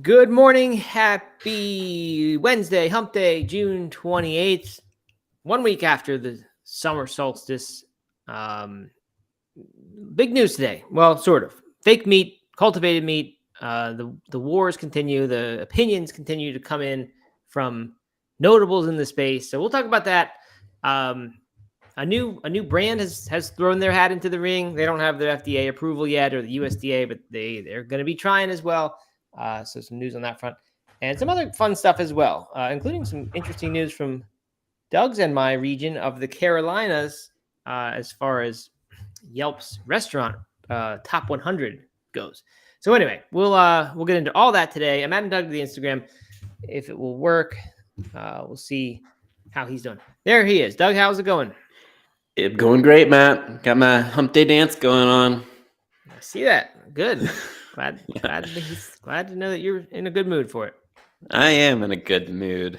Good morning. Happy Wednesday, hump day, June 28th. 1 week after the summer solstice. Um, Big news today. Well, sort of. Fake meat, cultivated meat. The wars continue. The opinions continue to come in from notables in the space. So we'll talk about that. A new brand has thrown their hat into the ring. They don't have their FDA approval yet or the USDA, but they're going to be trying as well. So some news on that front and some other fun stuff as well, including some interesting news from Doug's and my region of the Carolinas as far as Yelp's restaurant top 100 goes. So anyway, we'll get into all that today. I'm adding Doug to the Instagram. If it will work, we'll see how he's doing. There he is. Doug, how's it going? It's going great, Matt. Got my hump day dance going on. I see that. Good. Glad to know that you're in a good mood for it. I am in a good mood.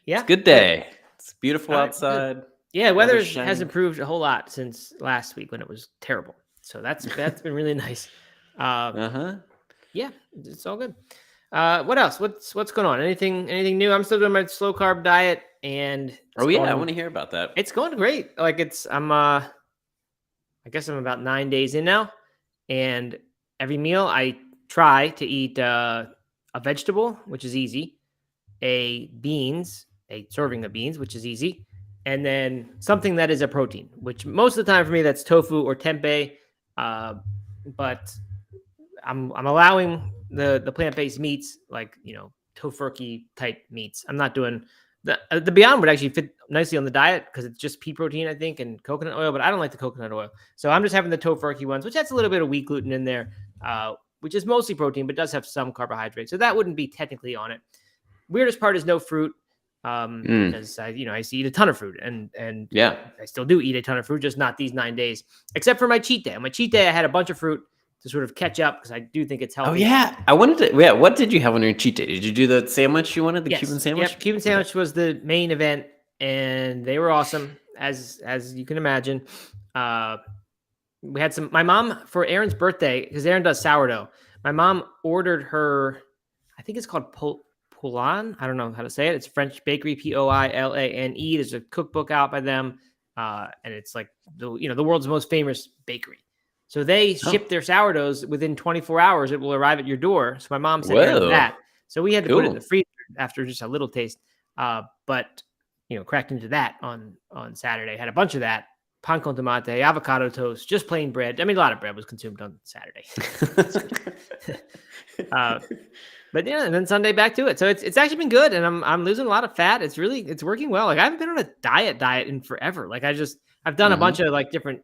Yeah. It's a good day. It's beautiful outside. Good. Yeah, weather has improved a whole lot since last week when it was terrible. So that's been really nice. Yeah, it's all good. What else? What's going on? Anything new? I'm still doing my slow carb diet, and I want to hear about that. It's going great. Like I guess I'm about 9 days in now, and every meal I try to eat a vegetable, which is easy, a serving of beans, which is easy, and then something that is a protein, which most of the time for me that's tofu or tempeh, but I'm allowing the plant-based meats like tofurkey type meats. I'm not doing the Beyond would actually fit nicely on the diet because it's just pea protein, I think, and coconut oil, but I don't like the coconut oil. So I'm just having the tofurkey ones, which has a little bit of wheat gluten in there, which is mostly protein, but does have some carbohydrates. So that wouldn't be technically on it. Weirdest part is no fruit, because I used to eat a ton of fruit, and yeah, I still do eat a ton of fruit, just not these 9 days, except for my cheat day. On my cheat day, I had a bunch of fruit to sort of catch up because I do think it's healthy. Oh yeah, I wanted to. Yeah, what did you have on your cheat day? Did you do the sandwich you wanted? Yes. Cuban sandwich. Yep, Cuban sandwich was the main event, and they were awesome, as you can imagine. We had some. My mom, for Aaron's birthday, because Aaron does sourdough. My mom ordered her. I think it's called Poilane. I don't know how to say it. It's a French bakery, Poilane. There's a cookbook out by them, and it's like the world's most famous bakery. So they ship their sourdoughs within 24 hours. It will arrive at your door. So my mom sent Aaron that. So we had to put it in the freezer after just a little taste. But cracked into that on Saturday. Had a bunch of that. Pan con tomate, avocado toast, just plain bread. I mean, a lot of bread was consumed on Saturday. But yeah, and then Sunday back to it. So it's actually been good, and I'm losing a lot of fat. It's working well. Like I haven't been on a diet in forever. Like I've done a bunch of like different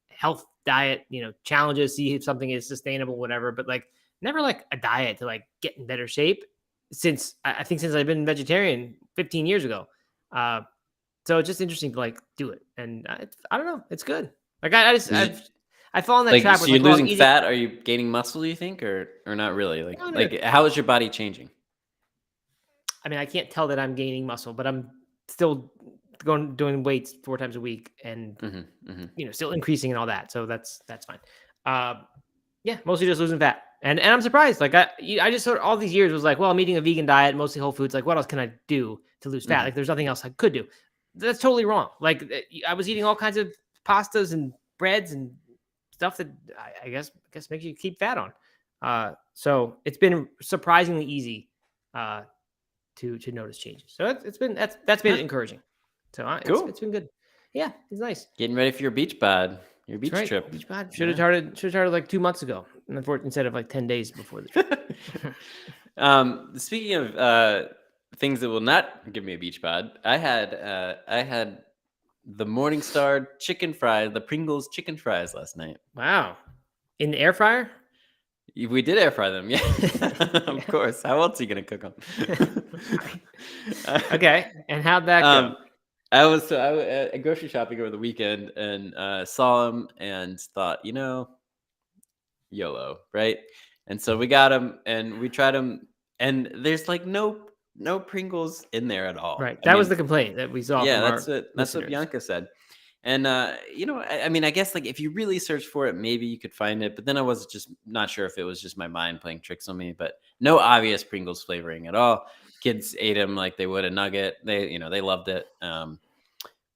health diet, challenges, see if something is sustainable, whatever. But like never like a diet to like get in better shape since I've been vegetarian 15 years ago. So it's just interesting to like do it, and I don't know, it's good. Like I fall in that trap. So you're losing fat. Are you gaining muscle? Do you think, or not really? Like how is your body changing? I mean, I can't tell that I'm gaining muscle, but I'm still doing weights 4 times a week, and still increasing and all that. So that's fine. Yeah, mostly just losing fat, and I'm surprised. Like I just sort of all these years was like, well, I'm eating a vegan diet, mostly whole foods. Like, what else can I do to lose fat? Like, there's nothing else I could do. That's totally wrong. Like, I was eating all kinds of pastas and breads and stuff that I guess makes you keep fat on. So it's been surprisingly easy to notice changes. So that's made it encouraging. So cool. It's been good. Yeah, it's nice. Getting ready for your beach bod, your beach trip. Beach bod. Should have started like 2 months ago, instead of like 10 days before the trip. Speaking of things that will not give me a beach bod, I had the Morningstar chicken fries, the Pringles chicken fries last night. Wow, in the air fryer. We did air fry them, yeah. Of course. How else are you gonna cook them? Okay, and how'd that go? I was grocery shopping over the weekend and saw them and thought, YOLO, right? And so we got them and we tried them, and there's like no Pringles in there at all. Right, that was the complaint that we saw. Yeah, that's what Bianca said. And I mean, I guess like if you really search for it, maybe you could find it. But then I was just not sure if it was just my mind playing tricks on me. But no obvious Pringles flavoring at all. Kids ate them like they would a nugget. They loved it.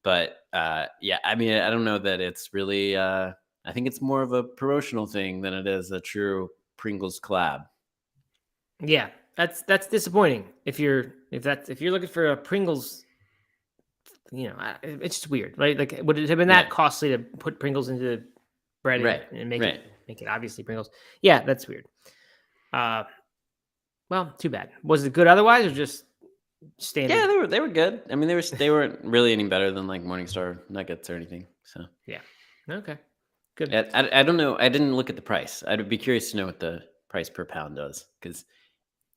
But yeah, I mean, I don't know that it's really. I think it's more of a promotional thing than it is a true Pringles collab. Yeah, that's disappointing. If you're looking for a Pringles, it's just weird, right? Like, would it have been that costly to put Pringles into bread and make it obviously Pringles? Yeah, that's weird. Well, too bad. Was it good otherwise, or just standard? Yeah, they were good. I mean, they weren't really any better than like Morningstar nuggets or anything. So yeah, okay, good. I don't know. I didn't look at the price. I'd be curious to know what the price per pound does, because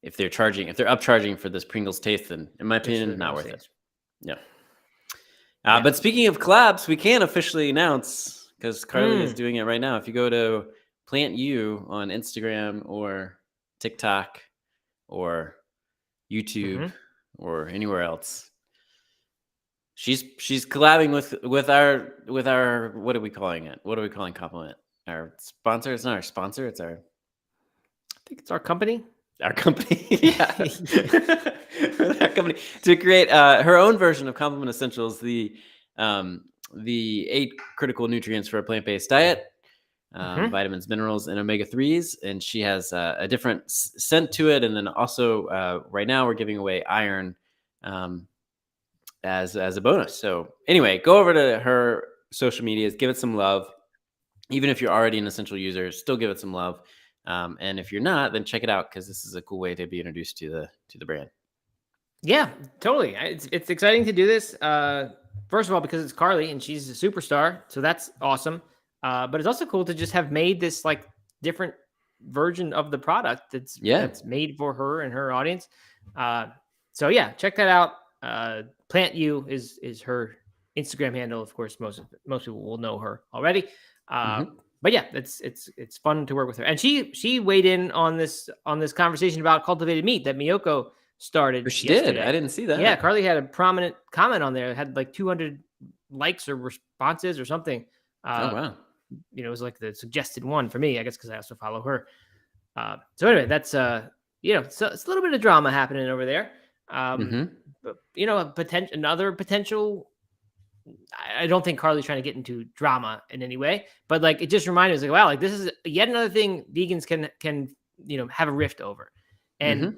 if they're upcharging for this Pringles taste, then in my opinion, not worth it. Yeah. But speaking of collabs, we can officially announce, because Carly is doing it right now. If you go to Plant You on Instagram or TikTok or YouTube or anywhere else, she's collabing with our what are we calling it? What are we calling Compliment? Our sponsor? It's not our sponsor. It's our. I think it's our company. Our company, yeah. Our company to create her own version of Compliment Essentials, the 8 critical nutrients for a plant-based diet, vitamins, minerals, and omega-3s. And she has a different scent to it. And then also right now we're giving away iron as a bonus. So anyway, go over to her social medias, give it some love. Even if you're already an essential user, still give it some love. And if you're not, then check it out, because this is a cool way to be introduced to the brand. Yeah, totally. It's exciting to do this. First of all, because it's Carly and she's a superstar, so that's awesome. But it's also cool to just have made this like different version of the product that's made for her and her audience. So yeah, check that out. Plant You is her Instagram handle. Of course, most people will know her already. But yeah, it's fun to work with her. And she weighed in on this conversation about cultivated meat that Miyoko started. She yesterday. Did. I didn't see that. Yeah, Carly had a prominent comment on there. It had like 200 likes or responses or something. Oh wow! It was like the suggested one for me, I guess, because I also follow her. So anyway, that's so it's a little bit of drama happening over there. But another potential. I don't think Carly's trying to get into drama in any way, but like it just reminded us, like, wow, like this is yet another thing vegans can have a rift over, and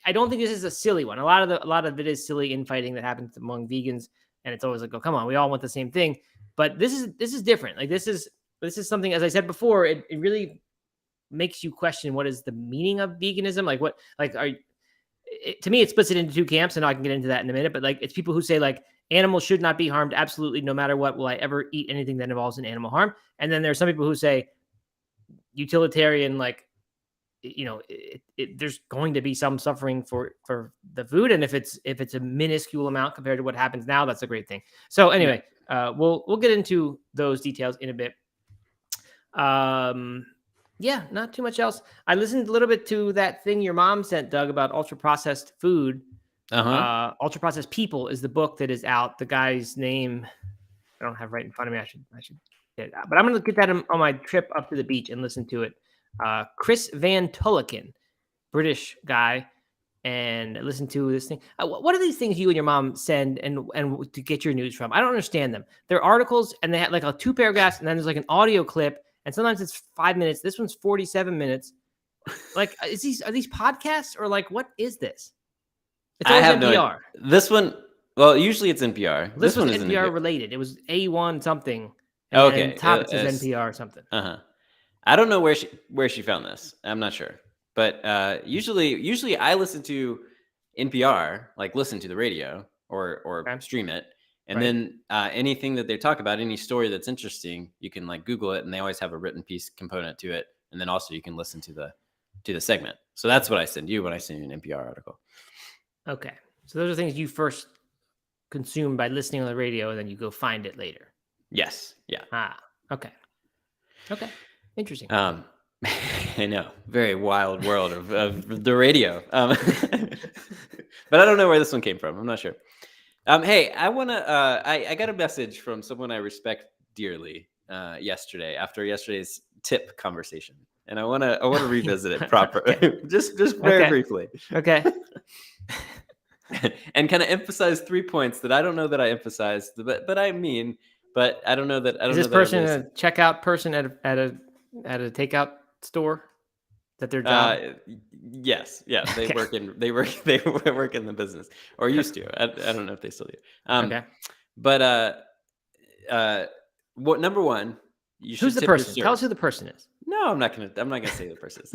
I don't think this is a silly one. A lot of it is silly infighting that happens among vegans, and it's always like, oh, come on, we all want the same thing, but this is different. Like this is something, as I said before, it really makes you question what is the meaning of veganism. Like what, like to me, it splits it into two camps, and I can get into that in a minute. But like, it's people who say like animals should not be harmed. Absolutely, no matter what, will I ever eat anything that involves an animal harm? And then there's some people who say utilitarian, like there's going to be some suffering for the food, and if it's a minuscule amount compared to what happens now, that's a great thing. So anyway, we'll get into those details in a bit. Yeah, not too much else. I listened a little bit to that thing your mom sent, Doug, about ultra processed food. Ultra processed people is the book that is out. The guy's name I don't have right in front of me. I should get it out. But I'm going to get that on my trip up to the beach and listen to it. Chris Van Tulloken, British guy, and listen to this thing. What are these things you and your mom send and to get your news from? I don't understand them. They're articles, and they have like a 2 paragraphs, and then there's like an audio clip. And sometimes it's 5 minutes. This one's 47 minutes. Like, are these podcasts, or like, what is this? It's always NPR. This one, well, usually it's NPR. This one is NPR related. It was A1 something. And top says NPR something. I don't know where she found this. I'm not sure. But usually I listen to NPR, like listen to the radio or stream it. And then anything that they talk about, any story that's interesting, you can like Google it, and they always have a written piece component to it. And then also you can listen to the segment. So that's what I send you when I send you an NPR article. Okay. So those are things you first consume by listening on the radio, and then you go find it later. Yes. Yeah. Okay. Interesting. I know. Very wild world of the radio. But I don't know where this one came from. I'm not sure. Hey, I wanna. I got a message from someone I respect dearly yesterday after yesterday's tip conversation, and I wanna revisit it proper, Okay. just very Okay. briefly, Okay. and kind of emphasize 3 points that I don't know that I emphasized, but I mean, but I don't know that Is this that person everybody. a checkout person at a takeout store? Is that their job? Yes, yeah, they Okay. work in they work in the business, or used to. I don't know if they still do. Okay. But what number one, you Who's should the tip your person? Tell us who servers. the person is. No, I'm not gonna say the person.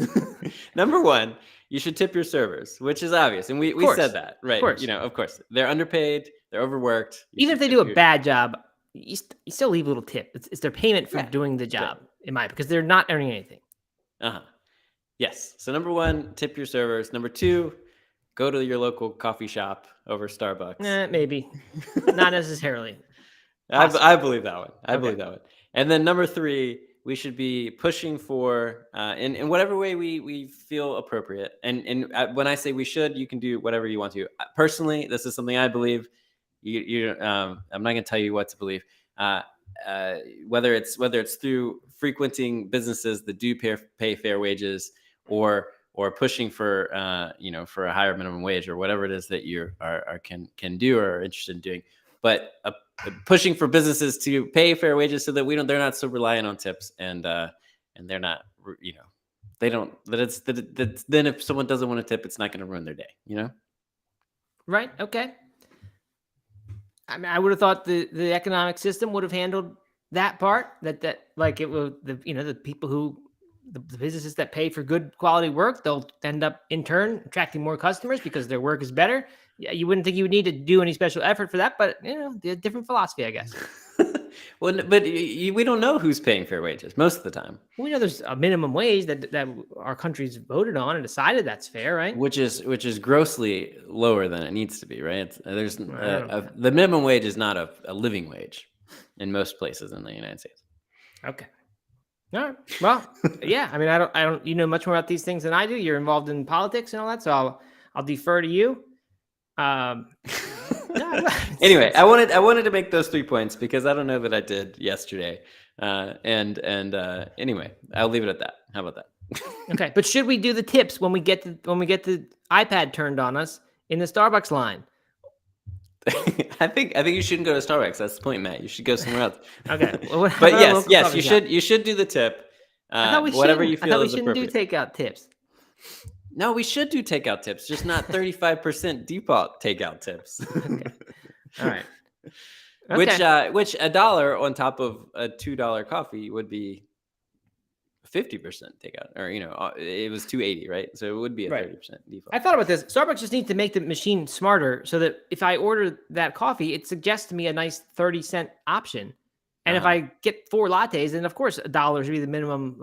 Number one, you should tip your servers, which is obvious, and Of we said course. that, Of right? course. Of course, they're underpaid, they're overworked. You Even if should they tip do a your bad job, you still leave a little tip. It's their payment for yeah, doing the right. job, in my because they're not earning anything. Uh-huh. Yes. So number one, tip your servers. Number two, go to your local coffee shop over Starbucks. Maybe. Not necessarily. I believe that one. I Okay. believe that one. And then number three, we should be pushing for in whatever way we feel appropriate. And when I say we should, you can do whatever you want to. Personally, this is something I believe. I'm not going to tell you what to believe. Whether it's through frequenting businesses that do pay fair wages, or pushing for for a higher minimum wage, or whatever it is that you can do or are interested in doing, but pushing for businesses to pay fair wages so that they're not so reliant on tips, and they're not they don't that then if someone doesn't want to tip, it's not going to ruin their day. Right. Okay. I mean, I would have thought the economic system would have handled that part. That like it will the people who the businesses that pay for good quality work, they'll end up in turn attracting more customers because their work is better. Yeah, you wouldn't think you would need to do any special effort for that, but the different philosophy, I guess. Well, but we don't know who's paying fair wages most of the time. We know there's a minimum wage that our country's voted on and decided that's fair, right? Which is grossly lower than it needs to be, right? There's Well, the minimum wage is not a living wage in most places in the United States. okay. All right. Well, yeah. I mean, I don't. You know much more about these things than I do. You're involved in politics and all that, so I'll defer to you. Anyway, I wanted to make those 3 points because I don't know that I did yesterday. Anyway, I'll leave it at that. How about that? Okay, but should we do the tips when we get the iPad turned on us in the Starbucks line? I think you shouldn't go to Starbucks. That's the point, Matt. You should go somewhere else. Okay, well, But yes, you should do the tip. I thought we whatever you I feel thought we is shouldn't do appropriate. takeout tips. No, we should do takeout tips, just not 35% default takeout tips. Okay. All right. Okay. Which $1 on top of a $2 coffee would be 50% takeout, or it was $2.80, right? So it would be a 30% default. I thought about this. Starbucks just needs to make the machine smarter so that if I order that coffee, it suggests to me a nice 30-cent option. And if I get 4 lattes, then of course $1 should be the minimum,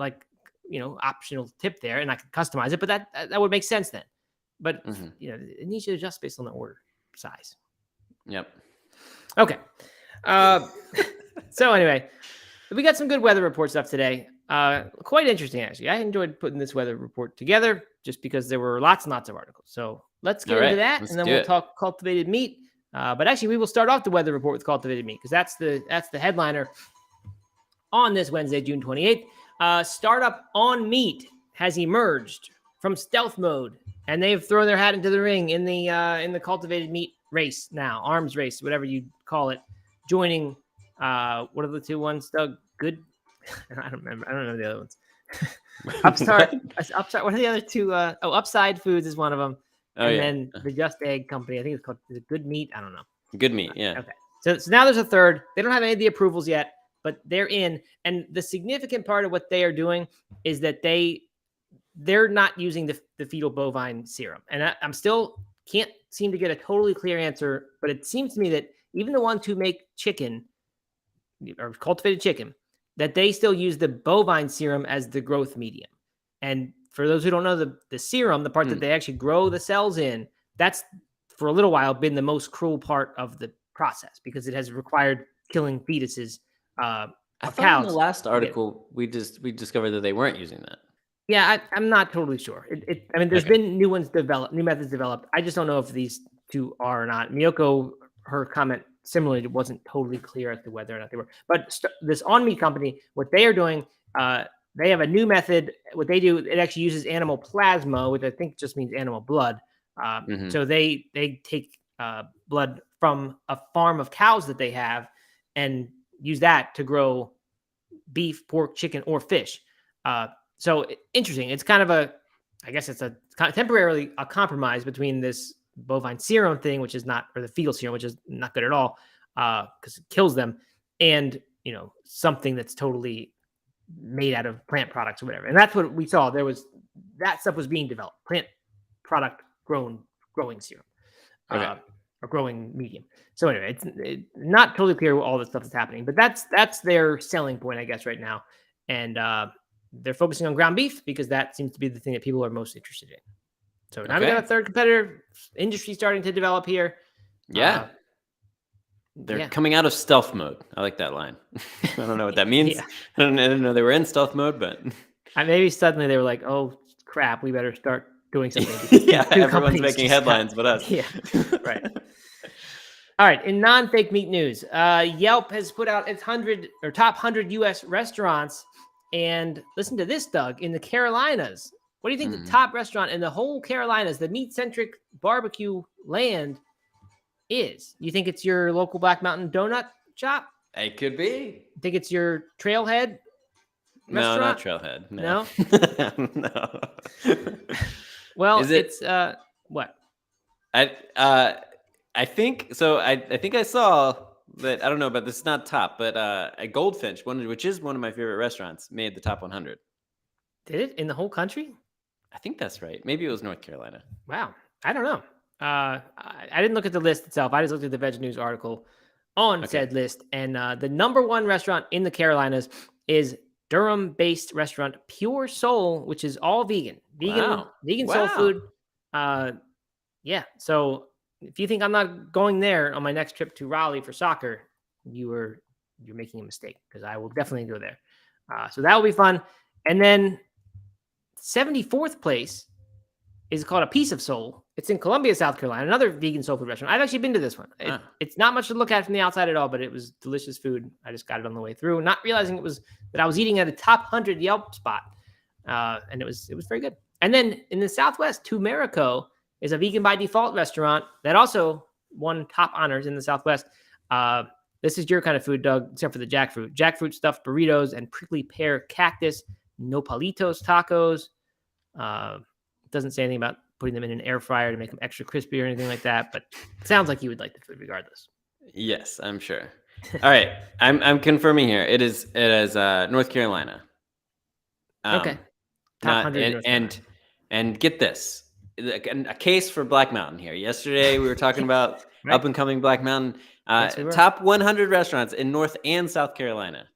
optional tip there, and I can customize it. But that would make sense then. But it needs to adjust based on the order size. Yep. Okay. So anyway, we got some good weather report stuff today. Quite interesting, actually. I enjoyed putting this weather report together just because there were lots and lots of articles. So let's get into that, and then we'll talk cultivated meat. But actually, we will start off the weather report with cultivated meat because that's the headliner on this Wednesday, June 28th. Startup On Meat has emerged from stealth mode, and they've thrown their hat into the ring in the cultivated meat race now, arms race, whatever you call it, joining what are the two ones, Doug? Good. I don't remember. I don't know the other ones. Upstart. What are the other two? Upside Foods is one of them. Then the Just Egg Company. I think it's called Good Meat. I don't know. Good Meat. Yeah. Okay. So now there's a third. They don't have any of the approvals yet, but they're in. And the significant part of what they are doing is that they're not using the fetal bovine serum. And I'm still can't seem to get a totally clear answer, but it seems to me that even the ones who make chicken or cultivated chicken, that they still use the bovine serum as the growth medium. And for those who don't know, the serum, the part that they actually grow the cells in, that's for a little while been the most cruel part of the process because it has required killing fetuses. I thought in the last article we discovered that they weren't using that. Yeah, I'm not totally sure. I mean, there's been new methods developed. I just don't know if these two are or not. Miyoko her comment similarly wasn't totally clear as to whether or not they were. But this On Meat company, what they are doing, they have a new method. What they do, it actually uses animal plasma, which I think just means animal blood. So they take blood from a farm of cows that they have and use that to grow beef, pork, chicken, or fish. So interesting. It's kind of I guess it's temporarily a compromise between this bovine serum thing, which is not, or the fetal serum, which is not good at all, because it kills them, and something that's totally made out of plant products or whatever. And that's what we saw. That stuff was being developed, plant product growing serum, or growing medium. So anyway, it's not totally clear what all this stuff is happening, but that's their selling point, I guess, right now. And they're focusing on ground beef because that seems to be the thing that people are most interested in. So now we got a third competitor, industry starting to develop here. Yeah. They're coming out of stealth mode. I like that line. I don't know what that means. I didn't know they were in stealth mode, but maybe suddenly they were like, oh, crap, we better start doing something. Everyone's making headlines but us. Yeah, right. All right, in non-fake meat news, Yelp has put out its top 100 U.S. restaurants. And listen to this, Doug, in the Carolinas. What do you think the top restaurant in the whole Carolinas, the meat-centric barbecue land, is? You think it's your local Black Mountain Donut shop? It could be. Think it's your Trailhead restaurant? No, not Trailhead. No? No. Well, it's what? I think so. I think I saw that. I don't know, but this is not top, but a Goldfinch, which is one of my favorite restaurants, made the top 100. Did it in the whole country? I think that's right. Maybe it was North Carolina. Wow. I don't know. I didn't look at the list itself. I just looked at the Veg News article on said list. And the number one restaurant in the Carolinas is Durham-based restaurant Pure Soul, which is all vegan. Vegan soul food. Yeah. So if you think I'm not going there on my next trip to Raleigh for soccer, you're making a mistake, because I will definitely go there. So that will be fun. And then 74th place is called A Piece of Soul. It's in Columbia, South Carolina, another vegan soul food restaurant. I've actually been to this one. It's not much to look at from the outside at all, but it was delicious food. I just got it on the way through, not realizing that I was eating at a top 100 Yelp spot. And it was very good. And then in the Southwest, Tumerico is a vegan by default restaurant that also won top honors in the Southwest. This is your kind of food, Doug, except for the jackfruit. Jackfruit stuffed burritos and prickly pear cactus, nopalitos tacos. Doesn't say anything about putting them in an air fryer to make them extra crispy or anything like that, but it sounds like you would like the food regardless. Yes, I'm sure. All right, I'm confirming here. It is North Carolina. Okay. Top 100 and get this. A case for Black Mountain here. Yesterday we were talking about up and coming Black Mountain. Top 100 restaurants in North and South Carolina.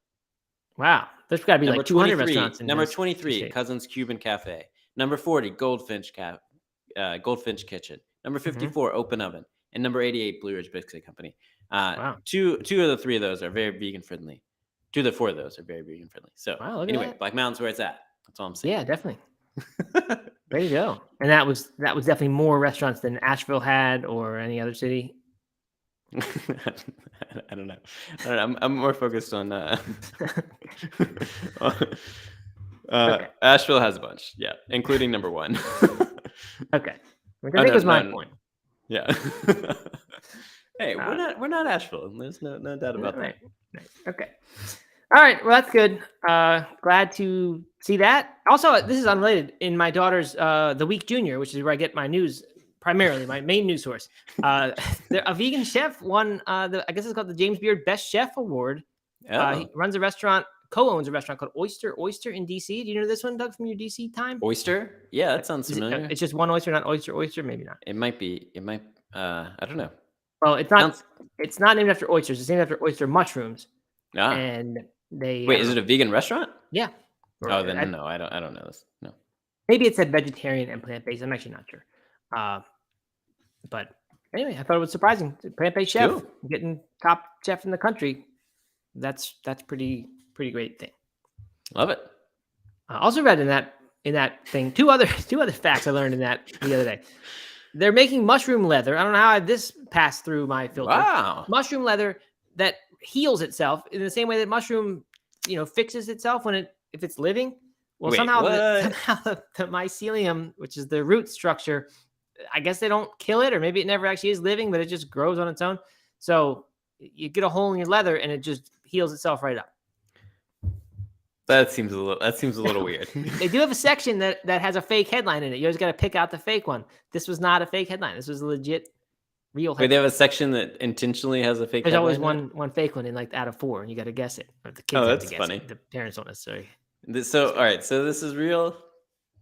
Wow, there's got to be like 200 restaurants. Number 23, Cousins Cuban Cafe. Number 40, Goldfinch Kitchen. Number 54, Open Oven, and number 88, Blue Ridge Biscuit Company. Wow. Two of the three of those are very vegan friendly. 2 of the 4 of those are very vegan friendly. So anyway, Black Mountain's where it's at. That's all I'm saying. Yeah, definitely. There you go. And that was definitely more restaurants than Asheville had or any other city. I don't know. I'm more focused on Asheville has a bunch, yeah, including number 1. Okay, which I think was my point. Yeah. Hey, we're not Asheville. There's no doubt about that. Right. Okay. All right. Well, that's good. Glad to see that. Also, this is unrelated. In my daughter's The Week Junior, which is where I get my news primarily, my main news source. A vegan chef won I guess it's called the James Beard Best Chef Award. He runs a restaurant, co-owns a restaurant called Oyster in DC. Do you know this one, Doug, from your DC time? Oyster? Yeah, that sounds familiar. It's just one oyster, not oyster, maybe not. It might be. I don't know. Well, it's not. It's not named after oysters. It's named after oyster mushrooms. Ah. And they wait. Is it a vegan restaurant? Yeah. Oh, then no. I don't know this. No. Maybe it said vegetarian and plant based. I'm actually not sure. But anyway, I thought it was surprising. Plant based chef getting top chef in the country. That's pretty great thing. Love it. I also read in that thing two other facts I learned in that the other day. They're making mushroom leather. I don't know how this passed through my filter. Wow. Mushroom leather that heals itself in the same way that mushroom, fixes itself if it's living. Well, Wait, somehow what? the mycelium, which is the root structure, I guess they don't kill it, or maybe it never actually is living, but it just grows on its own. So you get a hole in your leather and it just heals itself right up. That seems a little weird. They do have a section that has a fake headline in it. You always got to pick out the fake one. This was not a fake headline. This was a legit, real headline. Wait, they have a section that intentionally has a fake There's headline? always one fake one in out of 4, and you got to guess it. Or the kids Oh, have that's to guess funny. it. The parents don't necessarily. So, all right. So this is real?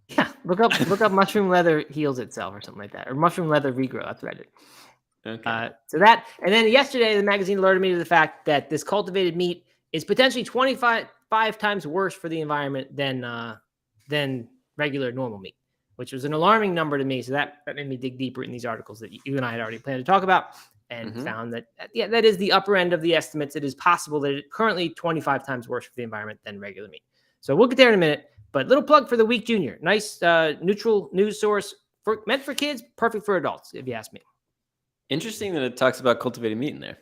Yeah. Look up mushroom leather heals itself or something like that. Or mushroom leather regrow. That's what I did. Okay. So that, and then yesterday, the magazine alerted me to the fact that this cultivated meat is potentially 25 times worse for the environment than regular normal meat, which was an alarming number to me. So that made me dig deeper in these articles that you and I had already planned to talk about, and found that that is the upper end of the estimates. It is possible that it's currently 25 times worse for the environment than regular meat. So we'll get there in a minute. But little plug for the Week Junior, nice neutral news source meant for kids, perfect for adults, if you ask me. Interesting that it talks about cultivated meat in there.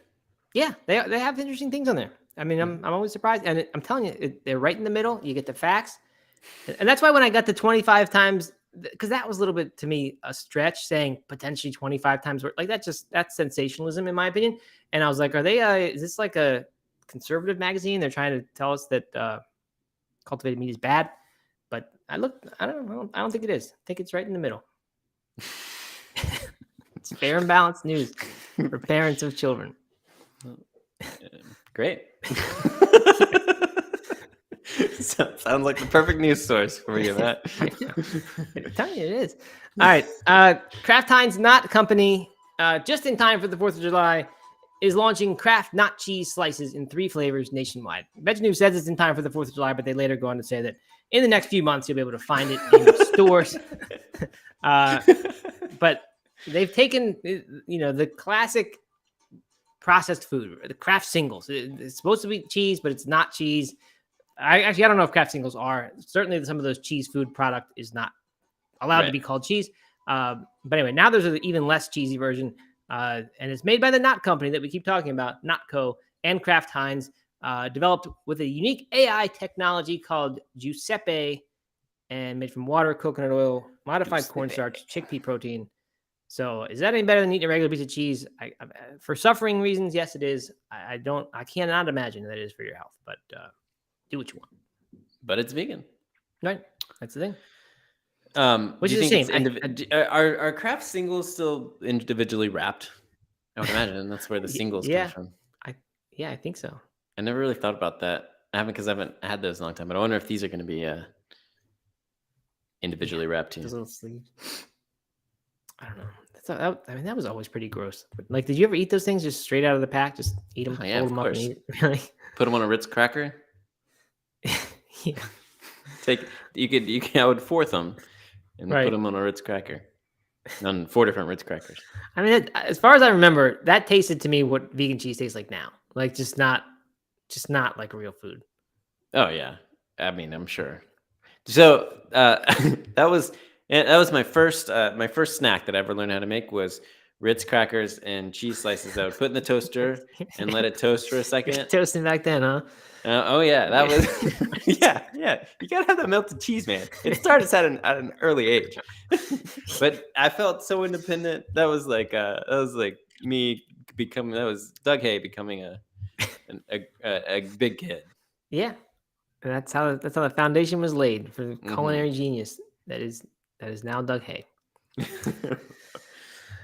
Yeah, they have interesting things on there. I mean, I'm always surprised, and I'm telling you, they're right in the middle. You get the facts, and that's why when I got the 25 times, because that was a little bit to me a stretch, saying potentially 25 times worse. Like that's sensationalism in my opinion. And I was like, are they? Is this like a conservative magazine? They're trying to tell us that cultivated meat is bad. But I don't think it is. I think it's right in the middle. It's fair and balanced news for parents of children. Great. Sounds like the perfect news source for you, Matt. I'm telling you, it is. All right. Kraft Heinz Not Company, just in time for the 4th of July, is launching Kraft NotCheese Slices in 3 flavors nationwide. Veg News says it's in time for the 4th of July, but they later go on to say that in the next few months, you'll be able to find it in stores. But they've taken, the classic processed food, the Kraft singles. It's supposed to be cheese, but it's not cheese. I don't know if Kraft singles are. Certainly some of those cheese food product is not allowed to be called cheese. But anyway, now there's an even less cheesy version. And it's made by the Not Company that we keep talking about, Notco, and Kraft Heinz, developed with a unique AI technology called Giuseppe, and made from water, coconut oil, modified cornstarch, chickpea protein. So is that any better than eating a regular piece of cheese? For suffering reasons, yes, it is. I cannot imagine that it is for your health, but do what you want. But it's vegan. Right. That's the thing. Which is the same. Are Kraft singles still individually wrapped? I would imagine that's where the singles come from. I think so. I never really thought about that. I haven't had those in a long time. But I wonder if these are going to be individually wrapped too. Those little sleeves. I don't know. That was always pretty gross. Like, did you ever eat those things just straight out of the pack? Just eat them, yeah, fold them up, and eat it? Really? Put them on a Ritz cracker. Yeah. I would fourth them and put them on a Ritz cracker. On 4 different Ritz crackers. I mean, as far as I remember, that tasted to me what vegan cheese tastes like now. Like just not like real food. Oh yeah, I mean, I'm sure. So that was my first snack that I ever learned how to make was Ritz crackers and cheese slices. I would put in the toaster and let it toast for a second. Toasting back then, huh? Oh yeah, that was yeah. You gotta have that melted cheese, man. It started at an early age, but I felt so independent. That was like me becoming. That was Doug Hay becoming a big kid. Yeah, and that's how the foundation was laid for the culinary genius that is now Doug Hay.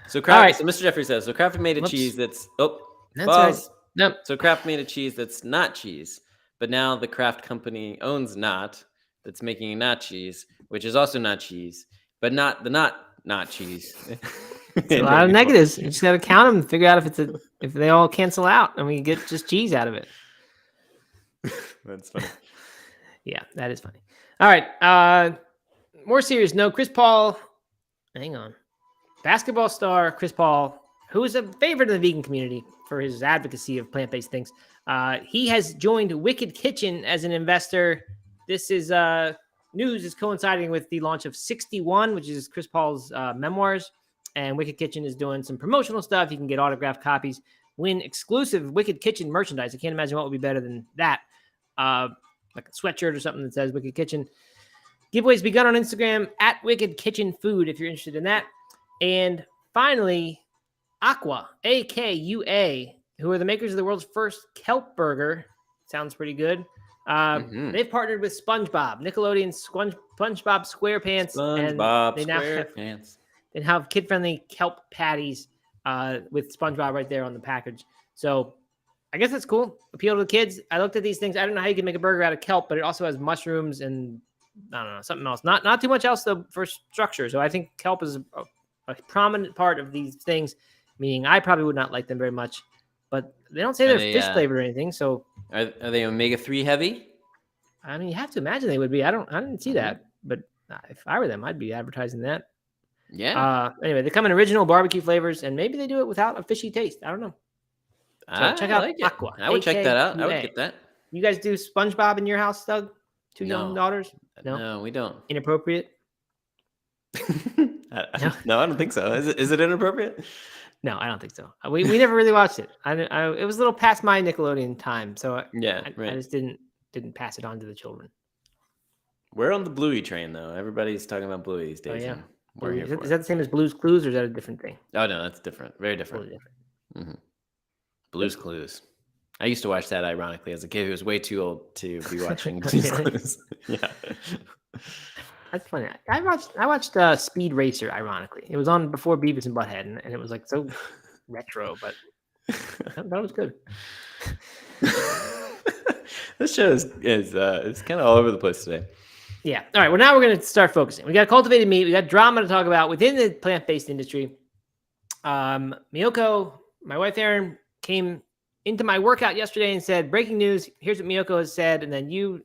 So Kraft. So Mr. Jeffrey says, so Kraft made a cheese that's right. Nope. So Kraft made a cheese that's not cheese, but now the Kraft company owns Not, that's making not cheese, which is also not cheese, but not the not cheese. It's a lot of negatives. You just got to count them and figure out if they all cancel out and we get just cheese out of it. That's funny. Yeah, that is funny. All right. More serious note. Chris Paul. Hang on. Basketball star Chris Paul, who is a favorite of the vegan community for his advocacy of plant-based things. He has joined Wicked Kitchen as an investor. This is news is coinciding with the launch of 61, which is Chris Paul's memoirs. And Wicked Kitchen is doing some promotional stuff. You can get autographed copies, win exclusive Wicked Kitchen merchandise. I can't imagine what would be better than that. Like a sweatshirt or something that says Wicked Kitchen. Giveaways begun on Instagram at Wicked Kitchen Food if you're interested in that. And finally, Akua, AKUA, who are the makers of the world's first kelp burger. Sounds pretty good. They've partnered with Spongebob, Nickelodeon's SpongeBob SquarePants. SpongeBob and they now have kid-friendly kelp patties with SpongeBob right there on the package. So I guess that's cool. Appeal to the kids. I looked at these things. I don't know how you can make a burger out of kelp, but it also has mushrooms and I don't know, something else. Not too much else though for structure. So I think kelp is a prominent part of these things, meaning I probably would not like them very much. But they don't say they're fish flavored or anything. So are they omega-3 heavy? I mean, you have to imagine they would be. I didn't see that, but if I were them, I'd be advertising that. Yeah. Anyway, they come in original barbecue flavors, and maybe they do it without a fishy taste. I don't know. So check out Akua. I would check that out. I would get that. You guys do SpongeBob in your house, Doug? Two young daughters? No, we don't. Inappropriate? No, I don't think so. Is it inappropriate? No, I don't think so. We never really watched it. It was a little past my Nickelodeon time, so I just didn't pass it on to the children. We're on the Bluey train, though. Everybody's talking about Bluey these days. Oh, yeah. Is that the same as Blue's Clues, or is that a different thing? Oh, no, that's different. Very different. Totally different. Mm-hmm. Blue's Clues. I used to watch that, ironically, as a kid who was way too old to be watching Blue's Clues. Yeah. That's funny. I watched Speed Racer, ironically. It was on before Beavis and Butthead, and it was like so retro, but that was good. This show is kind of all over the place today. Yeah. All right. Well, now we're going to start focusing. We got cultivated meat. We got drama to talk about within the plant-based industry. Miyoko, my wife Erin, came into my workout yesterday and said, "Breaking news! Here's what Miyoko has said." And then you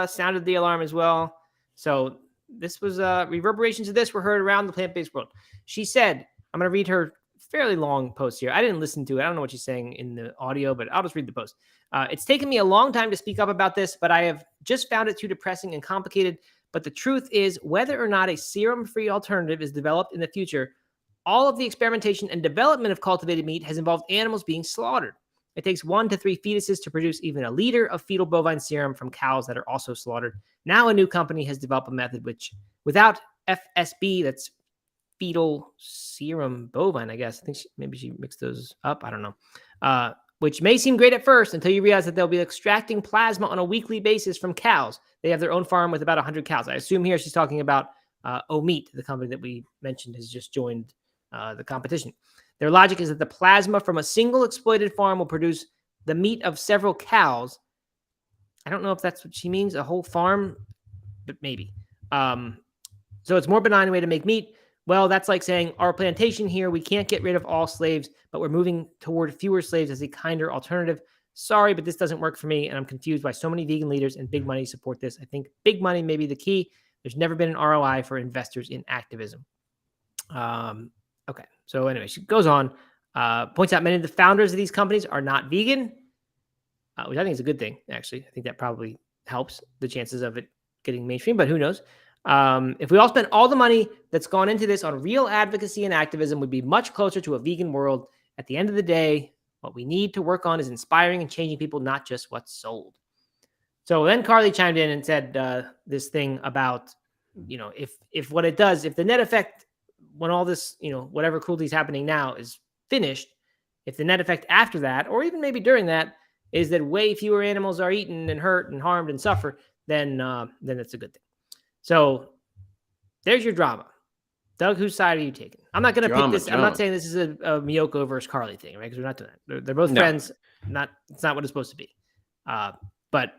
sounded the alarm as well. So this was reverberations of this were heard around the plant-based world. She said, "I'm going to read her fairly long post here. I didn't listen to it. I don't know what she's saying in the audio, but I'll just read the post. It's taken me a long time to speak up about this, but I have just found it too depressing and complicated. But the truth is, whether or not a serum-free alternative is developed in the future, all of the experimentation and development of cultivated meat has involved animals being slaughtered. It takes 1 to 3 fetuses to produce even a liter of fetal bovine serum from cows that are also slaughtered. Now a new company has developed a method which, without FSB, that's fetal serum bovine, I guess. I think maybe she mixed those up. I don't know. Which may seem great at first until you realize that they'll be extracting plasma on a weekly basis from cows. They have their own farm with about 100 cows. I assume here she's talking about Omeat, the company that we mentioned has just joined the competition. Their logic is that the plasma from a single exploited farm will produce the meat of several cows. I don't know if that's what she means, a whole farm, but maybe. So it's more benign way to make meat. Well, that's like saying our plantation here, we can't get rid of all slaves, but we're moving toward fewer slaves as a kinder alternative. Sorry, but this doesn't work for me, and I'm confused why so many vegan leaders and big money support this. I think big money may be the key. There's never been an ROI for investors in activism. Okay, so anyway, she goes on, points out many of the founders of these companies are not vegan, which I think is a good thing, actually. I think that probably helps the chances of it getting mainstream, but who knows? If we all spent all the money that's gone into this on real advocacy and activism, we'd be much closer to a vegan world. At the end of the day, what we need to work on is inspiring and changing people, not just what's sold. So then Carly chimed in and said this thing about, if what it does, if the net effect, when all this, whatever cruelty is happening now is finished, if the net effect after that, or even maybe during that, is that way fewer animals are eaten and hurt and harmed and suffer, then that's a good thing. So there's your drama. Doug, whose side are you taking? I'm not going to pick this. I'm not saying this is a Miyoko versus Carly thing, right? Because we're not doing that. They're both friends. It's not what it's supposed to be. But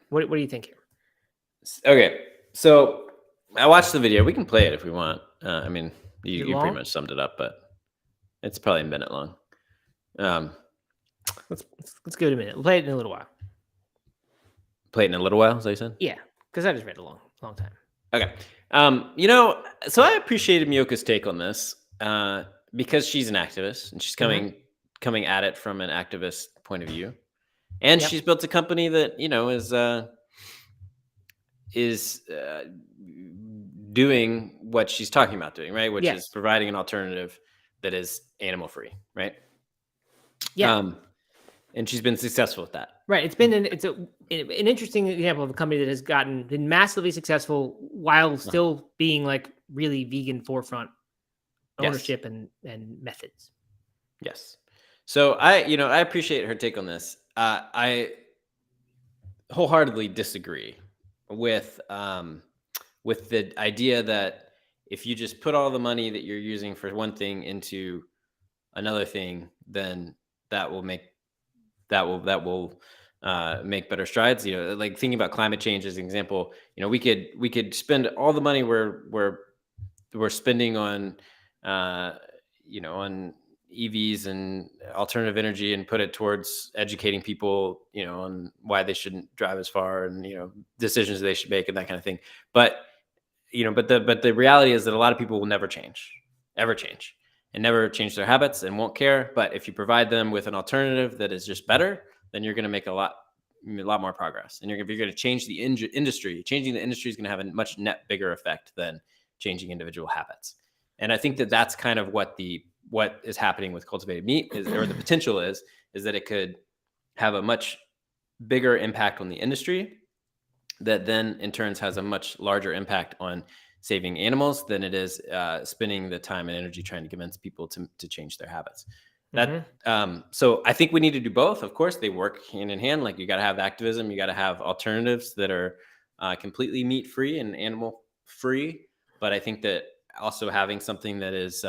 what do you think here? Okay, so I watched the video. We can play it if we want. I mean, you pretty much summed it up, but it's probably a minute long. Let's give it a minute. We'll play it in a little while. Play it in a little while, is that what you said? Yeah, because I just read it a long time. Okay. So I appreciated Miyoko's take on this because she's an activist and she's coming at it from an activist point of view. And she's built a company that, is doing what she's talking about doing, right? Which is Yes. providing an alternative that is animal free, right? Yeah. And she's been successful with that. Right. It's an interesting example of a company that has been massively successful while still being like really vegan forefront ownership and methods. Yes. So I appreciate her take on this. I wholeheartedly disagree with the idea that if you just put all the money that you're using for one thing into another thing, then that will make make better strides. Like thinking about climate change as an example, we could spend all the money we're spending on on EVs and alternative energy and put it towards educating people, on why they shouldn't drive as far and, decisions they should make and that kind of thing. But, but the reality is that a lot of people will never change, ever change, and never change their habits and won't care. But if you provide them with an alternative that is just better, then you're going to make a lot more progress. And if you're going to change the industry, changing the industry is going to have a much net bigger effect than changing individual habits. And I think that that's kind of what is happening with cultivated meat or the potential is that it could have a much bigger impact on the industry that then in turn has a much larger impact on saving animals than it is spending the time and energy trying to convince people to change their habits. So I think we need to do both. Of course, they work hand in hand. Like you got to have activism, you got to have alternatives that are completely meat free and animal free. But I think that also having something that is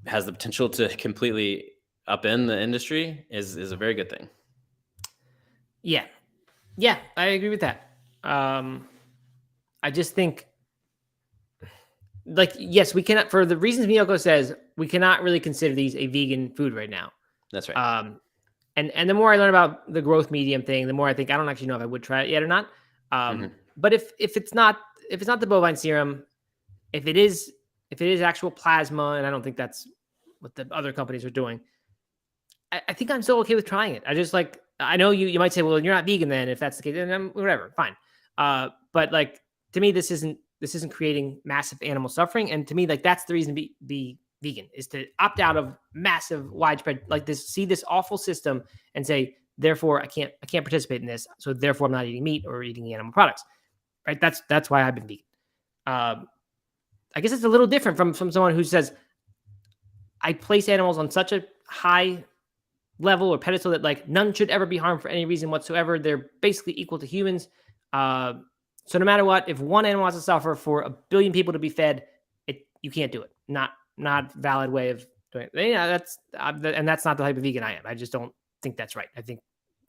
has the potential to completely upend the industry is a very good thing. Yeah, I agree with that. I just think, like, yes, we cannot, for the reasons Miyoko says, we cannot really consider these a vegan food right now. That's right. And the more I learn about the growth medium thing, the more I think I don't actually know if I would try it yet or not. But if it's not the bovine serum, if it is actual plasma, and I don't think that's what the other companies are doing, I think I'm still okay with trying it. I know you might say, well, you're not vegan then if that's the case, and whatever, fine. But like to me, this isn't creating massive animal suffering, and to me, like that's the reason to be vegan is to opt out of massive widespread like this, see this awful system, and say, therefore, I can't participate in this, so therefore, I'm not eating meat or eating animal products. Right? That's why I've been vegan. I guess it's a little different from someone who says, I place animals on such a high level or pedestal that like none should ever be harmed for any reason whatsoever. They're basically equal to humans. So no matter what, if one animal has to suffer for 1 billion people to be fed, you can't do it. Not valid way of doing it. Yeah, that's not the type of vegan I am. I just don't think that's right. I think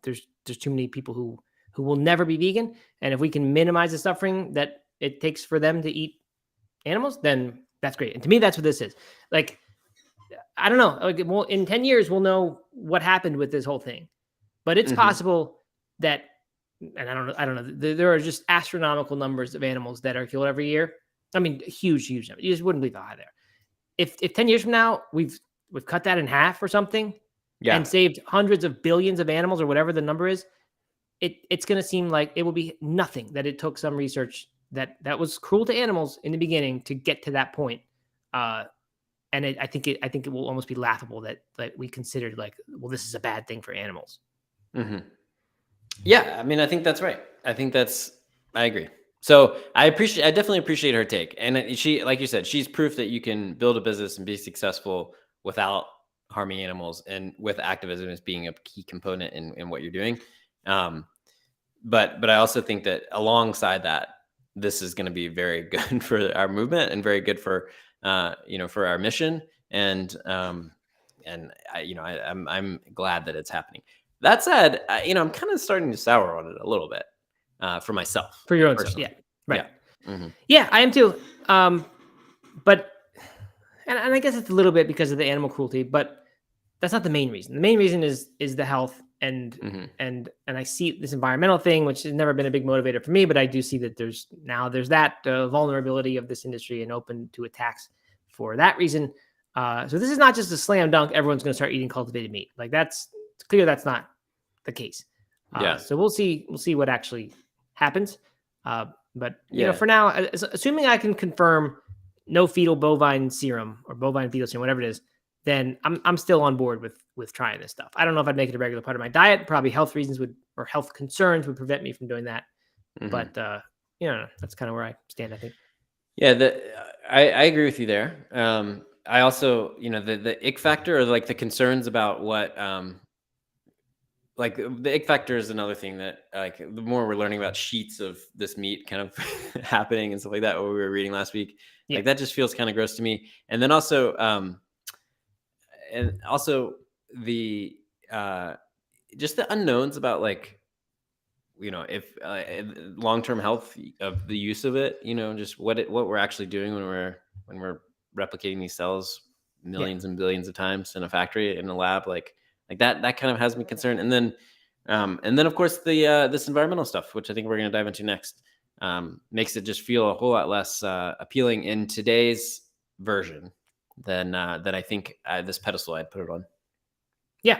there's too many people who will never be vegan, and if we can minimize the suffering that it takes for them to eat animals, then that's great. And to me, that's what this is. Like, I don't know. Like, well, in 10 years, we'll know what happened with this whole thing. But it's possible that, and I don't know. There are just astronomical numbers of animals that are killed every year. I mean, huge numbers. You just wouldn't believe how high they are. If 10 years from now we've cut that in half or something, and saved hundreds of billions of animals or whatever the number is, it's going to seem like it will be nothing that it took some research that was cruel to animals in the beginning to get to that point. And I think it will almost be laughable that we considered like, well, this is a bad thing for animals. Yeah, I mean, I think that's right. I agree. So I definitely appreciate her take. And she, like you said, she's proof that you can build a business and be successful without harming animals, and with activism as being a key component in what you're doing. But I also think that alongside that, this is going to be very good for our movement and very good for for our mission. And I'm glad that it's happening. That said, I'm kind of starting to sour on it a little bit for myself. For your own self, yeah, right. Yeah. Yeah, I am too. But I guess it's a little bit because of the animal cruelty, but that's not the main reason. The main reason is the health and I see this environmental thing, which has never been a big motivator for me, but I do see that there's that vulnerability of this industry and open to attacks for that reason. So this is not just a slam dunk. Everyone's going to start eating cultivated meat. Like it's clear that's not the case. So we'll see what actually happens. But for now, assuming I can confirm no fetal bovine serum or bovine fetal serum, whatever it is, then I'm still on board with trying this stuff. I don't know if I'd make it a regular part of my diet. Probably health reasons or health concerns would prevent me from doing that. But that's kind of where I stand, I think. Yeah, I agree with you there. I also, the ick factor, or like the concerns about what, like the ick factor is another thing that, like, the more we're learning about sheets of this meat kind of happening and stuff like that, what we were reading last week, like that just feels kind of gross to me. And then also, the just the unknowns about, like, if long-term health of the use of it, just what we're actually doing when we're replicating these cells millions and billions of times in a factory, in a lab, like that kind of has me concerned. And then of course the this environmental stuff, which I think we're going to dive into next, makes it just feel a whole lot less appealing in today's version than I think this pedestal I'd put it on. Yeah.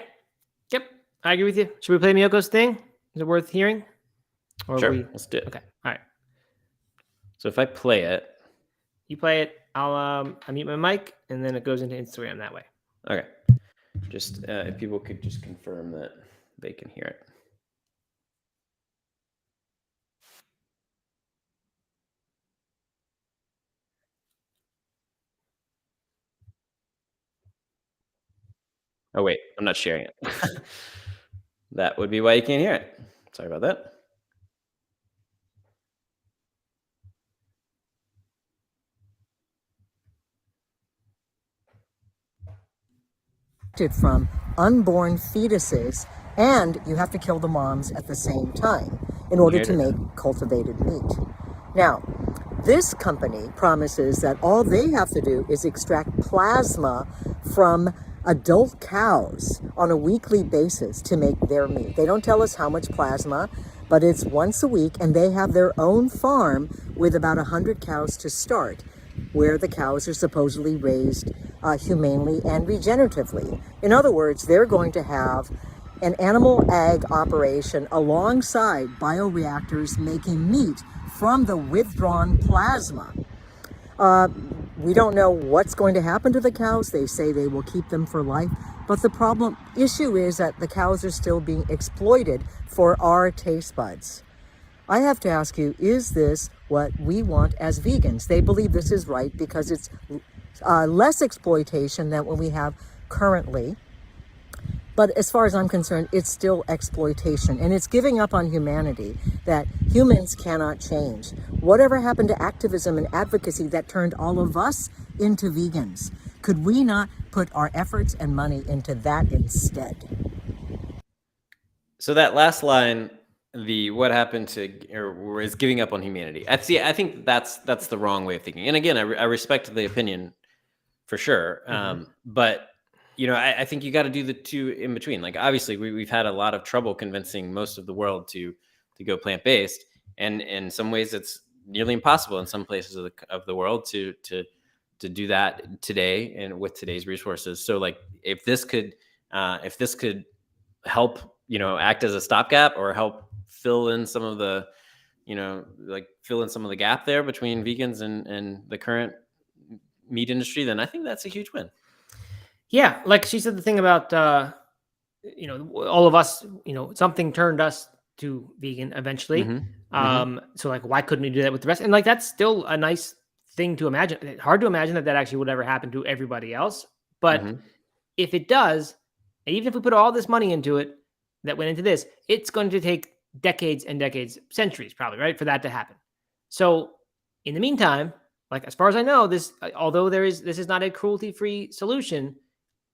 Yep. I agree with you. Should we play Miyoko's thing? Is it worth hearing? Or sure. Let's do it. Okay. All right. So if I play it, you play it. I'll unmute my mic, and then it goes into Instagram that way. Okay. Just if people could just confirm that they can hear it. Oh, wait, I'm not sharing it. That would be why you can't hear it. Sorry about that. From unborn fetuses, and you have to kill the moms at the same time in order to make cultivated meat. Now, this company promises that all they have to do is extract plasma from adult cows on a weekly basis to make their meat. They don't tell us how much plasma, but it's once a week, and they have their own farm with about 100 cows to start, where the cows are supposedly raised humanely and regeneratively. In other words, they're going to have an animal ag operation alongside bioreactors making meat from the withdrawn plasma. We don't know what's going to happen to the cows. They say they will keep them for life. But the issue is that the cows are still being exploited for our taste buds. I have to ask you, is this what we want as vegans? They believe this is right because it's less exploitation than what we have currently. But as far as I'm concerned, it's still exploitation, and it's giving up on humanity that humans cannot change. Whatever happened to activism and advocacy that turned all of us into vegans? Could we not put our efforts and money into that instead? So that last line, what happened to, or is giving up on humanity. I think that's the wrong way of thinking. And again, I respect the opinion for sure. But I think you got to do the two in between. Like, obviously we've had a lot of trouble convincing most of the world to go plant-based. And in some ways it's nearly impossible in some places of the world to do that today and with today's resources. So like, if this could help, act as a stopgap or help fill in some of the, gap there between vegans and the current meat industry, then I think that's a huge win. Yeah, like she said, the thing about all of us, something turned us to vegan eventually. So like, why couldn't we do that with the rest? And like, that's still a nice thing to imagine. It's hard to imagine that actually would ever happen to everybody else. But if it does, and even if we put all this money into it that went into this, it's going to take decades and decades, centuries probably, right, for that to happen. So in the meantime, like, as far as I know, although this is not a cruelty-free solution,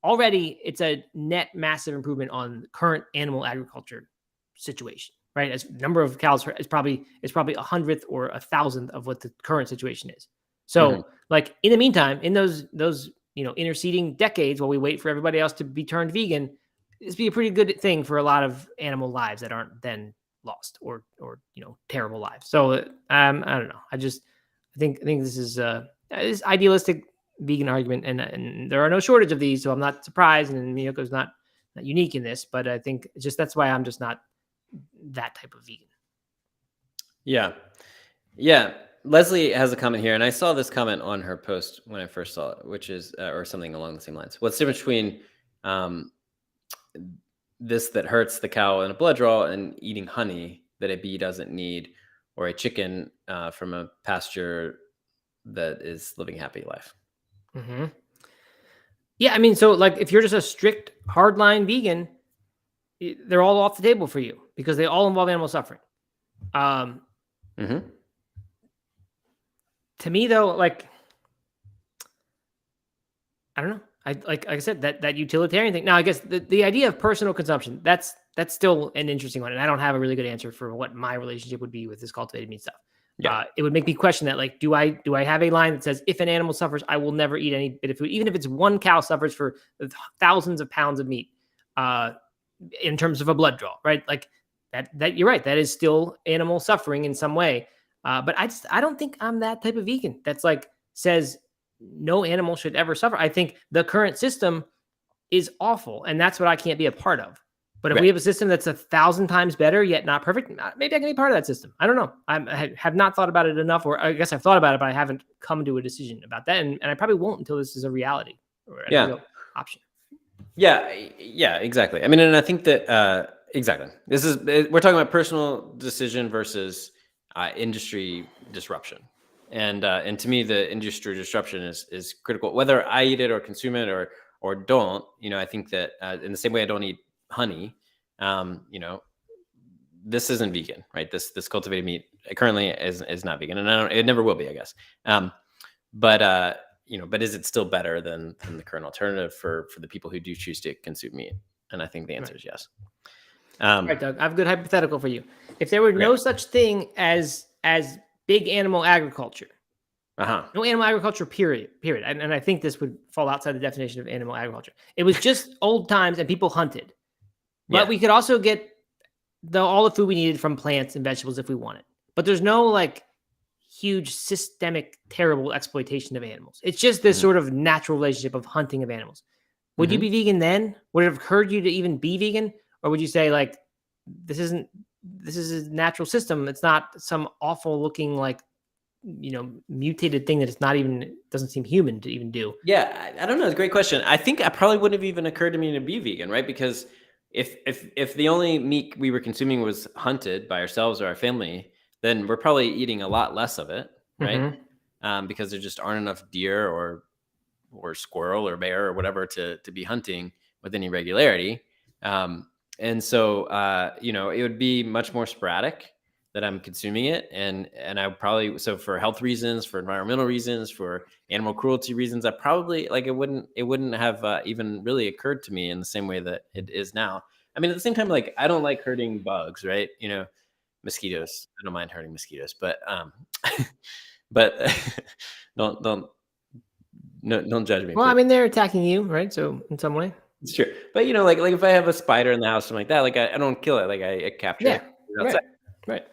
already it's a net massive improvement on current animal agriculture situation, right? As number of cows is probably 100th or 1,000th of what the current situation is. So like, in the meantime, in those interceding decades while we wait for everybody else to be turned vegan, this be a pretty good thing for a lot of animal lives that aren't then lost or terrible lives. So I don't know. I think this is this idealistic vegan argument, and there are no shortage of these, so I'm not surprised. And Miyoko's not unique in this, but I think that's why I'm just not that type of vegan. Yeah. Yeah. Leslie has a comment here, and I saw this comment on her post when I first saw it, which is, or something along the same lines. What's the difference between this that hurts the cow in a blood draw and eating honey that a bee doesn't need, or a chicken from a pasture that is living a happy life? Mm-hmm. Yeah, I mean, so like if you're just a strict hardline vegan, they're all off the table for you because they all involve animal suffering. Mm-hmm. To me, though, like I don't know. Like I said, that utilitarian thing. Now, I guess the idea of personal consumption, that's still an interesting one, and I don't have a really good answer for what my relationship would be with this cultivated meat stuff. Yeah. It would make me question that. Like, do I have a line that says if an animal suffers, I will never eat any bit of food, even if it's one cow suffers for thousands of pounds of meat, in terms of a blood draw, right? Like that you're right. That is still animal suffering in some way. But I don't think I'm that type of vegan that's like says no animal should ever suffer. I think the current system is awful, and that's what I can't be a part of. But if we have a system that's 1,000 times better, yet not perfect, maybe I can be part of that system. I don't know. I have not thought about it enough, or I guess I've thought about it, but I haven't come to a decision about that. And I probably won't until this is a reality or a real option. Yeah, exactly. I mean, and I think that exactly. We're talking about personal decision versus industry disruption. And to me, the industry disruption is critical. Whether I eat it or consume it or don't, I think that in the same way I don't eat honey, this isn't vegan, right? This cultivated meat currently is not vegan, and it never will be, I guess. But is it still better than the current alternative for the people who do choose to consume meat? And I think the answer is yes. All right, Doug, I have a good hypothetical for you. If there were no such thing as big animal agriculture, no animal agriculture, period. And I think this would fall outside the definition of animal agriculture. It was just old times and people hunted. But we could also get all the food we needed from plants and vegetables if we wanted. But there's no like huge systemic, terrible exploitation of animals. It's just this sort of natural relationship of hunting of animals. Would you be vegan then? Would it have occurred to you to even be vegan? Or would you say like, this is a natural system. It's not some awful looking like, mutated thing that it's not even, doesn't seem human to even do. Yeah, I don't know. It's a great question. I think it probably wouldn't have even occurred to me to be vegan, right? Because if the only meat we were consuming was hunted by ourselves or our family, then we're probably eating a lot less of it, right? Because there just aren't enough deer or squirrel or bear or whatever to be hunting with any regularity. And so, it would be much more sporadic that I'm consuming it. And I would probably, so for health reasons, for environmental reasons, for animal cruelty reasons, I probably it wouldn't have even really occurred to me in the same way that it is now. I mean, at the same time, like I don't like hurting bugs, right? Mosquitoes. I don't mind hurting mosquitoes, but don't judge me. Well, please. I mean, they're attacking you, right? So in some way. It's true. But like if I have a spider in the house, something like that, like I don't kill it, like I capture it. Right.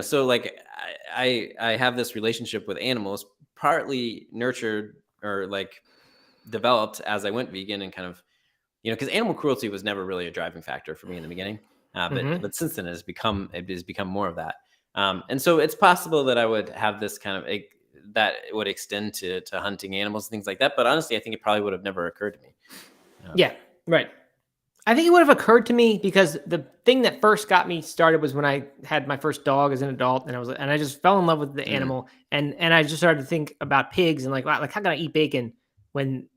So like I have this relationship with animals, partly nurtured or like developed as I went vegan and kind of, because animal cruelty was never really a driving factor for me in the beginning. But since then it has become more of that. And so it's possible that I would have this kind of that it would extend to hunting animals and things like that. But honestly, I think it probably would have never occurred to me. Yeah, right. I think it would have occurred to me because the thing that first got me started was when I had my first dog as an adult, and I just fell in love with the animal, and I just started to think about pigs and like, wow, like how can I eat bacon when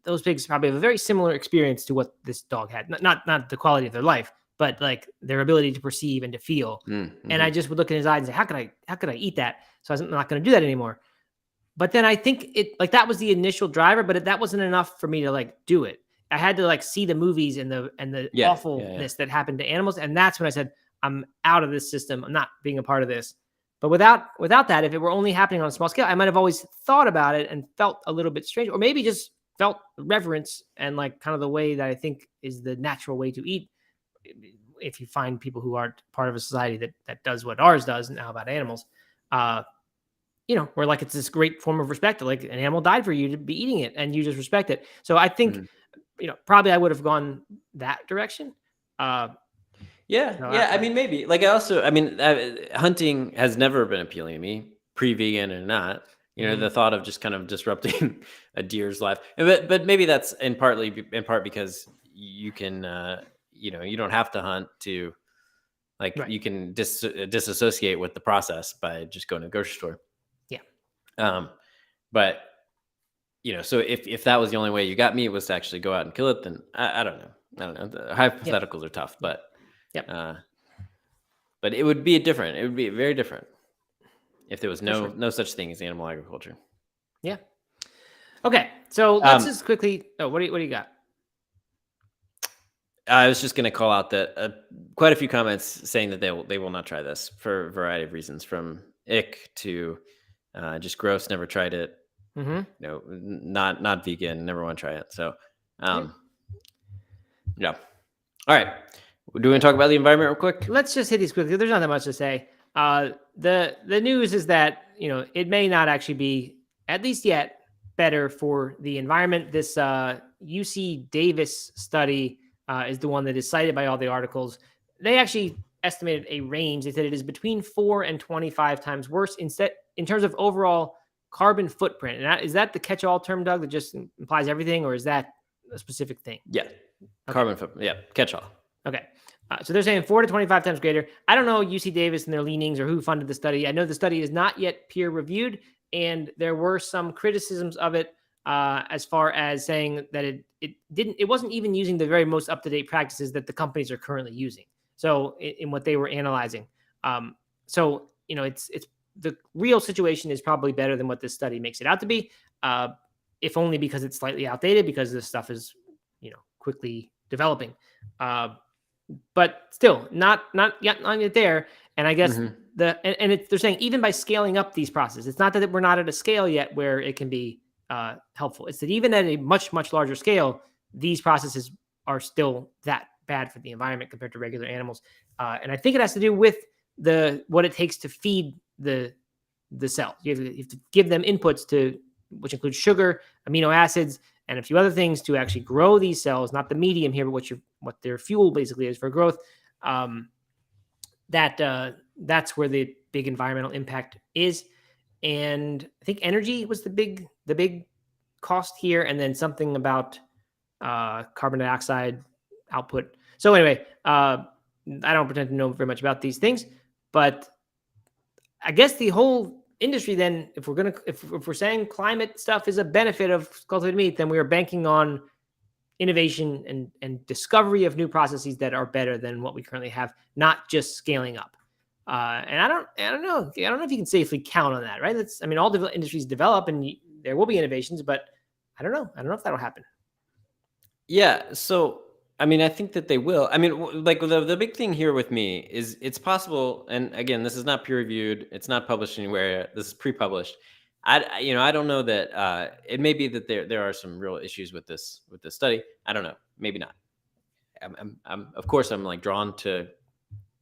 those pigs probably have a very similar experience to what this dog had, not the quality of their life, but like their ability to perceive and to feel. And I just would look in his eyes and say, how could I eat that? So I'm not going to do that anymore. But then I think it that was the initial driver, but that wasn't enough for me to like do it. I had to like see the movies and the awfulness that happened to animals. And that's when I said, I'm out of this system. I'm not being a part of this. But without that, if it were only happening on a small scale, I might've always thought about it and felt a little bit strange, or maybe just felt reverence and like kind of the way that I think is the natural way to eat. If you find people who aren't part of a society that does what ours does now about animals, where like it's this great form of respect, like an animal died for you to be eating it and you just respect it. So I think, probably I would have gone that direction. Yeah, No, yeah. I mean, maybe. Like, hunting has never been appealing to me, pre-vegan or not. The thought of just kind of disrupting a deer's life, but maybe that's in part because you can, you don't have to hunt to, like, Right. you can disassociate with the process by just going to the grocery store. Yeah. But so if that was the only way you got meat was to actually go out and kill it, then I don't know. The hypotheticals are tough, but but it would be different. It would be very different if there was no such thing as animal agriculture. Yeah. Okay. So let's just quickly. Oh, what do you got? I was just going to call out that quite a few comments saying that they will not try this for a variety of reasons, from ick to just gross, never tried it. Not vegan, never want to try it. So, yeah. All right. Do we want to talk about the environment real quick? Let's just hit these quickly. There's not that much to say. The news is that it may not actually be, at least yet, better for the environment. This UC Davis study is the one that is cited by all the articles. They actually estimated a range. They said it is between 4 and 25 times worse in terms of overall carbon footprint. And is that the catch-all term, Doug, that just implies everything, or is that a specific thing? Yeah. Okay. Carbon footprint. Yeah. Catch-all. Okay. So they're saying 4 to 25 times greater. I don't know UC Davis and their leanings or who funded the study. I know the study is not yet peer-reviewed, and there were some criticisms of it as far as saying that it wasn't even using the very most up-to-date practices that the companies are currently using. So in what they were analyzing. It's the real situation is probably better than what this study makes it out to be, if only because it's slightly outdated, because this stuff is, quickly developing. But still not yet there. And I guess they're saying even by scaling up these processes, it's not that we're not at a scale yet where it can be helpful. It's that even at a much, much larger scale, these processes are still that bad for the environment compared to regular animals. And I think it has to do with what it takes to feed the cells. You have to give them inputs which include sugar, amino acids, and a few other things to actually grow these cells, not the medium here, but what their fuel basically is for growth. That's where the big environmental impact is. And I think energy was the big cost here, and then something about carbon dioxide output. So anyway, I don't pretend to know very much about these things, but I guess the whole industry then, if we're saying climate stuff is a benefit of cultivated meat, then we are banking on innovation and discovery of new processes that are better than what we currently have, not just scaling up. And I don't know if you can safely count on that, right? All industries develop and there will be innovations, but I don't know if that'll happen. Yeah. So, I think that they will. Like the big thing here with me is it's possible. And again, this is not peer reviewed. It's not published anywhere. This is pre-published. I don't know that it may be that there are some real issues with this study. I don't know. Maybe not. Of course, I'm like drawn to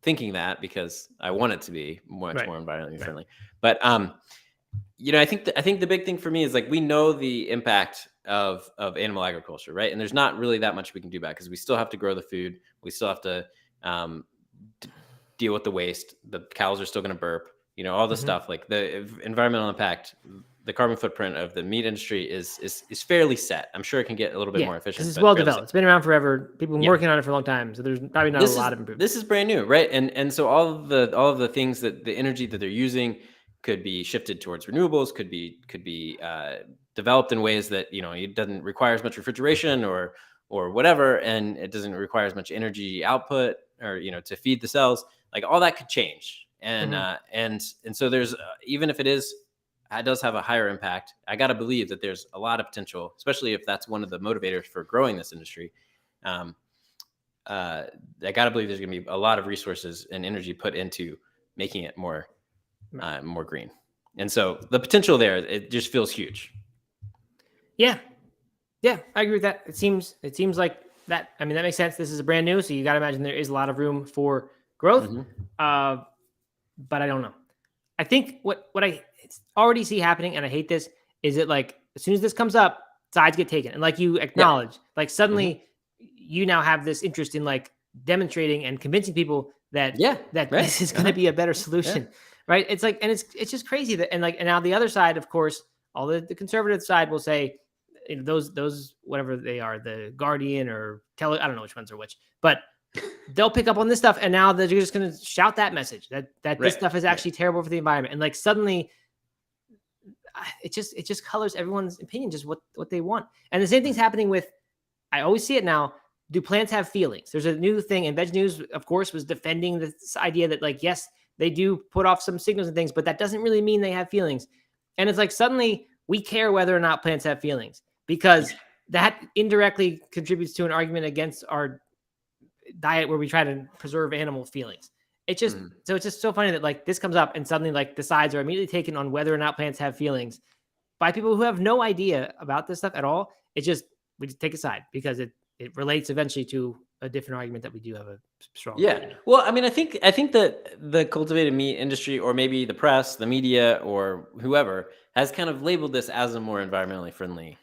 thinking that because I want it to be much more environmentally friendly. But I think the big thing for me is, like, we know the impact of animal agriculture, right? And there's not really that much we can do about it because we still have to grow the food. We still have to deal with the waste. The cows are still going to burp. All the stuff, like the environmental impact, the carbon footprint of the meat industry is fairly set. I'm sure it can get a little bit more efficient. It's well developed. It's been around forever. People have been working on it for a long time. So there's probably not a lot of improvement. This is brand new, right? And so all of the things that the energy that they're using could be shifted towards renewables, could be developed in ways that, it doesn't require as much refrigeration or whatever, and it doesn't require as much energy output or to feed the cells. Like, all that could change. And so there's even if it does have a higher impact, I got to believe that there's a lot of potential, especially if that's one of the motivators for growing this industry. I got to believe there's going to be a lot of resources and energy put into making it more green. And so the potential there, it just feels huge. Yeah, I agree with that. It seems like that. That makes sense. This is brand new, so you got to imagine there is a lot of room for growth. But I don't know. I think what I already see happening, and I hate this, is that, like, as soon as this comes up, sides get taken. And like you acknowledge, like, suddenly you now have this interest in, like, demonstrating and convincing people that right. this is going to be a better solution, right? It's like, and it's just crazy that, and now the other side, of course, all the conservative side will say, those whatever they are, the Guardian or I don't know which ones are which, but they'll pick up on this stuff, and now they're just going to shout that message that this stuff is actually terrible for the environment, and like suddenly it just colors everyone's opinion just what they want. And the same thing's happening with, I always see it now, do plants have feelings? There's a new thing, and Veg News, of course, was defending this idea that like, yes, they do put off some signals and things, but that doesn't really mean they have feelings. And it's like suddenly we care whether or not plants have feelings, because that indirectly contributes to an argument against our diet where we try to preserve animal feelings. It just so it's just so funny that like this comes up and suddenly like the sides are immediately taken on whether or not plants have feelings by people who have no idea about this stuff at all. We just take a side because it relates eventually to a different argument that we do have a strong argument. Well, I mean, I think that the cultivated meat industry, or maybe the press, the media, or whoever, has kind of labeled this as a more environmentally friendly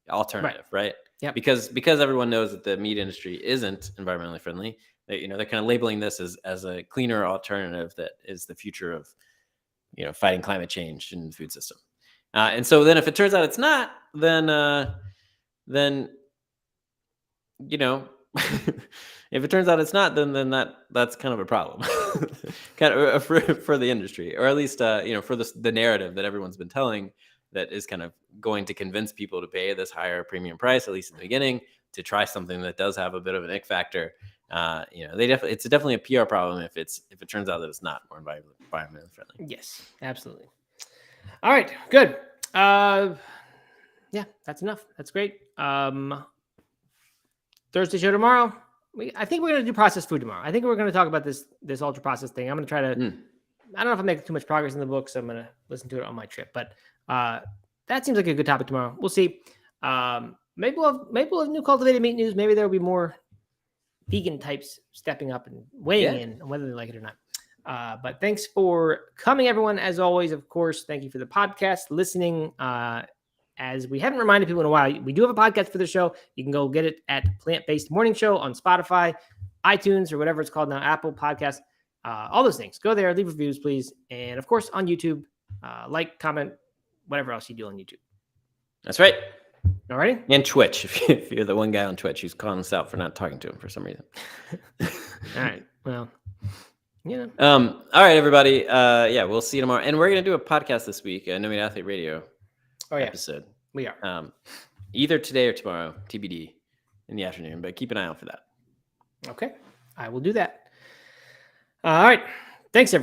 alternative, right? Yeah. Because everyone knows that the meat industry isn't environmentally friendly. They're kind of labeling this as a cleaner alternative that is the future of, fighting climate change in the food system. And so then if it turns out it's not, then if it turns out it's not, then that's kind of a problem, kind of for the industry, or at least for the narrative that everyone's been telling, that is kind of going to convince people to pay this higher premium price, at least in the beginning, to try something that does have a bit of an ick factor. It's definitely a PR problem if it turns out that it's not more environmentally friendly. Yes, absolutely. All right, good. Yeah, that's enough. That's great. Thursday show tomorrow. I think we're going to do processed food tomorrow. I think we're going to talk about this ultra processed thing. I'm going to try to. I don't know if I'm making too much progress in the book, so I'm going to listen to it on my trip. But that seems like a good topic tomorrow. We'll see. Maybe we'll have new cultivated meat news. Maybe there will be more vegan types stepping up and weighing in on whether they like it or not. But thanks for coming, everyone. As always, of course, thank you for the podcast, listening. As we haven't reminded people in a while, we do have a podcast for the show. You can go get it at Plant-Based Morning Show on Spotify, iTunes, or whatever it's called now, Apple Podcasts, all those things. Go there, leave reviews, please. And of course, on YouTube, like, comment, whatever else you do on YouTube. That's right. All right. And Twitch, if you're the one guy on Twitch who's calling us out for not talking to him for some reason. All right. Well, all right, everybody. We'll see you tomorrow. And we're going to do a podcast this week, a No Meat Athlete Radio episode. We are. Either today or tomorrow, TBD, in the afternoon, but keep an eye out for that. Okay. I will do that. All right. Thanks, everyone.